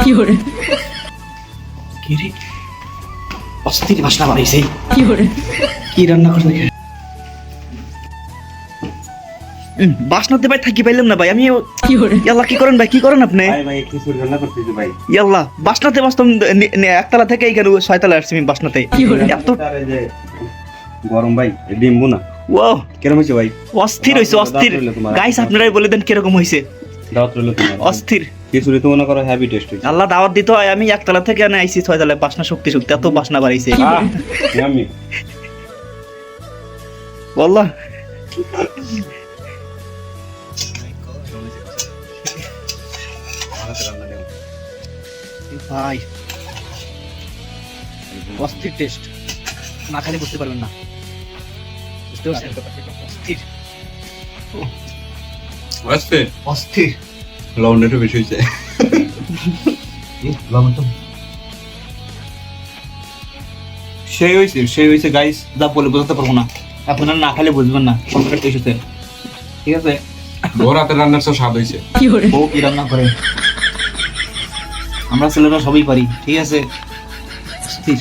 কি করে কি রে অস্থির বাসনা বাড়াইছে কি করে কি রান্না করে দেখে বাসনাতে ভাই থাকি পাইলাম না ভাই আমি কি করে ইয়াল্লা কি করেন ভাই কি করেন আপনি ভাই খিচুড়ি রান্না করতেছি ভাই। ইয়াল্লা বাসনাতে বাস্তব একতলা থেকে এইখানে ছয়তলা আসছি আমি বাসনাতে কি করে এত আরে যে গরম ভাই ডিম্বু না ও কেরম হয়েছে ভাই? অস্থির হইছে অস্থির দাঁত রইলো তোমার। গাইস আপনারাই বলে দেন কিরকম হইছে দাওয়াত রইলো তোমার। অস্থির খিচুড়ি তো মনে করো হেভি টেস্ট হয়েছে। আল্লাহ দাওয়াত দিতে হয় আমি একতলা থেকে এনে আইছি ছয়তলায় বাসনা শক্তি শক্তি এত বাসনা বাড়াইছে আমি বললা ভাই অস্থির টেস্ট না খালি বুঝতে পারবেন না বুঝতে পারছেন অস্থির আজকে অস্থির লবণটা একটু বেশি হয়েছে। সেই হয়েছে গাইস যা বলে বোঝাতে পারবো না আপনারা না খালে বুঝবেন না কমপ্লিট এসেছে ঠিক আছে ওর হাতের রান্নার সব স্বাদ হয়েছে। কি করে বউ কি রান্না করে আমরা ছেলেরা সবই পারি ঠিক আছে অস্থির